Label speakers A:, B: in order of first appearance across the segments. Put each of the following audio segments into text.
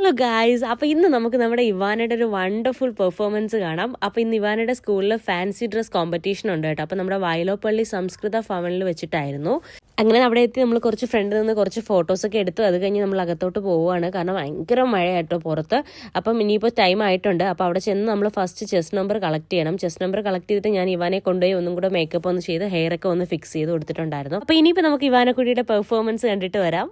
A: Hello guys, അപ്പോൾ ഇന്ന് നമുക്ക് നമ്മുടെ ഇവാനയുടെ ഒരു വണ്ടർഫുൾ പെർഫോമൻസ് കാണാം. അപ്പോൾ ഇന്ന് ഇവാനയുടെ സ്കൂളിൽ ഫാൻസി ഡ്രസ് കോമ്പറ്റീഷൻ ഉണ്ട് കേട്ടോ. അപ്പോൾ നമ്മുടെ വയലോപ്പള്ളി സംസ്കൃത ഭവനിൽ വെച്ചിട്ടായിരുന്നു. അങ്ങനെ അവിടെ എത്തി നമ്മൾ കുറച്ച് ഫ്രണ്ടിൽ നിന്ന് കുറച്ച് ഫോട്ടോസൊക്കെ എടുത്തു. അത് കഴിഞ്ഞ് നമ്മൾ അകത്തോട്ട് പോവുകയാണ്. കാരണം ഭയങ്കര മഴയായിട്ടോ പുറത്ത്. അപ്പം ഇനിയിപ്പോൾ ടൈം ആയിട്ടുണ്ട്. അപ്പോൾ അവിടെ ചെന്ന് നമ്മൾ ഫസ്റ്റ് ചെസ്റ്റ് നമ്പർ കളക്ട് ചെയ്യണം. ചെസ്റ്റ് നമ്പർ കളക്ട് ചെയ്തിട്ട് ഞാൻ ഇവാനെ കൊണ്ടുപോയി ഒന്നും കൂടെ മേക്കപ്പ് ഒന്ന് ചെയ്ത് ഹെയറൊക്കെ ഒന്ന് ഫിക്സ് ചെയ്ത് കൊടുത്തിട്ടുണ്ടായിരുന്നു. അപ്പോൾ ഇനിയിപ്പോൾ നമുക്ക് ഇവാനക്കുട്ടിയുടെ പെർഫോമൻസ് കണ്ടിട്ട് വരാം.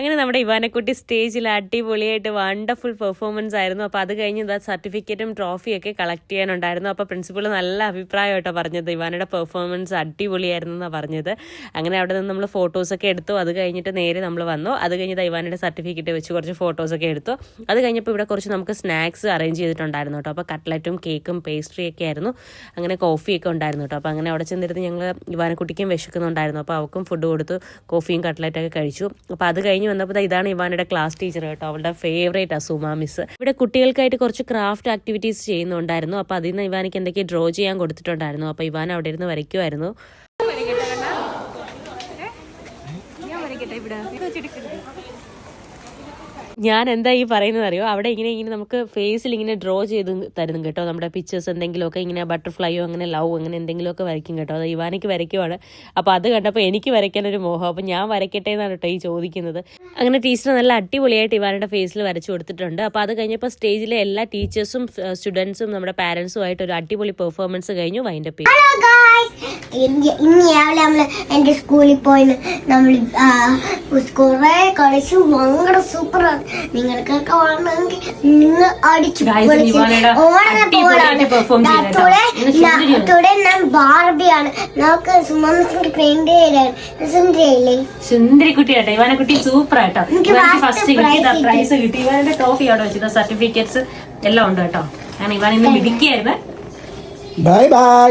A: അങ്ങനെ നമ്മുടെ ഇവാനക്കുട്ടി സ്റ്റേജിൽ അടിപൊളിയായിട്ട് വണ്ടർഫുൾ പെർഫോമൻസ് ആയിരുന്നു. അപ്പോൾ അത് കഴിഞ്ഞ് സർട്ടിഫിക്കറ്റും ട്രോഫിയൊക്കെ കളക്ട് ചെയ്യാനുണ്ടായിരുന്നു. അപ്പോൾ പ്രിൻസിപ്പൾ നല്ല അഭിപ്രായമായിട്ടോ പറഞ്ഞത്, ഇവാനയുടെ പെർഫോമൻസ് അടിപൊളിയായിരുന്നു എന്നാണ് പറഞ്ഞത്. അങ്ങനെ അവിടെ നിന്ന് നമ്മൾ ഫോട്ടോസൊക്കെ എടുത്തു. അത് കഴിഞ്ഞിട്ട് നേരെ നമ്മൾ വന്നു. അത് കഴിഞ്ഞിട്ട് ഇവാനയുടെ സർട്ടിഫിക്കറ്റ് വെച്ച് കുറച്ച് ഫോട്ടോസൊക്കെ എടുത്തു. അത് കഴിഞ്ഞപ്പോൾ ഇവിടെ കുറച്ച് നമുക്ക് സ്നാക്സ് അറേഞ്ച് ചെയ്തിട്ടുണ്ടായിരുന്നു കേട്ടോ. അപ്പോൾ കട്ട്ലറ്റും കേക്കും പേസ്ട്രിയൊക്കെ ആയിരുന്നു. അങ്ങനെ കോഫിയൊക്കെ ഉണ്ടായിരുന്നു കേട്ടോ. അപ്പോൾ അങ്ങനെ അവിടെ ചെന്നിരുന്ന് ഞങ്ങൾ ഇവാനക്കുട്ടിക്കും വിശക്കുന്നുണ്ടായിരുന്നു. അപ്പോൾ അവൾക്കും ഫുഡ് കൊടുത്തു, കോഫിയും കട്ട്ലറ്റൊക്കെ കഴിച്ചു. അപ്പോൾ അത് കഴിഞ്ഞ് വന്നപ്പോൾ ഇതാണ് ഇവാനയുടെ ക്ലാസ് ടീച്ചർ കേട്ടോ. അവളുടെ ഫേവറേറ്റ് സുമ മിസ്. ഇവിടെ കുട്ടികൾക്കായിട്ട് കുറച്ച് ക്രാഫ്റ്റ് ആക്ടിവിറ്റീസ് ചെയ്യുന്നുണ്ടായിരുന്നു. അപ്പോൾ അതിൽ നിന്ന് ഇവാനയ്ക്ക് എന്തൊക്കെ ഡ്രോ ചെയ്യാൻ കൊടുത്തിട്ടുണ്ടായിരുന്നു. അപ്പോൾ ഇവാൻ അവിടെ ഇരുന്ന് വരയ്ക്കുമായിരുന്നു. ഞാൻ എന്താ ഈ പറയുന്നത് അറിയോ, അവിടെ ഇങ്ങനെ നമുക്ക് ഫേസിൽ ഇങ്ങനെ ഡ്രോ ചെയ്ത് തരുന്നു കേട്ടോ. നമ്മുടെ പിക്ചേഴ്സ് എന്തെങ്കിലുമൊക്കെ ഇങ്ങനെ ബട്ടർഫ്ലൈയോ അങ്ങനെ ലവ് അങ്ങനെ എന്തെങ്കിലുമൊക്കെ വരയ്ക്കും കേട്ടോ. അത് ഇവാനയ്ക്ക് വരയ്ക്കുവാണ്. അപ്പോൾ അത് കണ്ടപ്പോൾ എനിക്ക് വരയ്ക്കാനൊരു മോഹം. അപ്പോൾ ഞാൻ വരയ്ക്കട്ടെ എന്നാണ് കേട്ടോ ഈ ചോദിക്കുന്നത്. അങ്ങനെ ടീച്ചർ നല്ല അടിപൊളിയായിട്ട് ഇവാനയുടെ ഫേസിൽ വരച്ചു കൊടുത്തിട്ടുണ്ട്. അപ്പോൾ അത് കഴിഞ്ഞപ്പോൾ സ്റ്റേജിലെ എല്ലാ ടീച്ചേഴ്സും സ്റ്റുഡൻസും നമ്മുടെ പാരൻസും ആയിട്ട് ഒരു അടിപൊളി പെർഫോമൻസ് കഴിഞ്ഞു വൈൻഡപ്പ് ചെയ്തു.
B: ഇന്ന് രാവിലെ നമ്മൾ എൻ്റെ സ്കൂളിൽ പോയി നമ്മൾ കുറേ കളിച്ചു. ഭയങ്കര സൂപ്പറാണ്. നിങ്ങൾക്കൊക്കെ ഓടണമെങ്കിൽ നിങ്ങൾ അടിച്ചു ടുഡേ ഞാൻ ബാർബിയാണ്. നമുക്ക് സുമന്ത്രിന്റെ പെയിന്റ് ചെയ്യില്ലേ
A: സുന്ദരി കുട്ടിയാട്ടെ ഇവാനക്കുട്ടി സൂപ്പർ ആട്ടോ. ഫസ്റ്റ് പ്രൈസ് കിട്ടി. ഇവാന്റെ ട്രോഫി അവിടെ വെച്ചത് സർട്ടിഫിക്കറ്റ്സ് എല്ലാം ഉണ്ട് കേട്ടോ. അങ്ങനെ ഇവാൻ ഇന്ന് മിടിക്കായിരുന്നു.
C: Bye bye.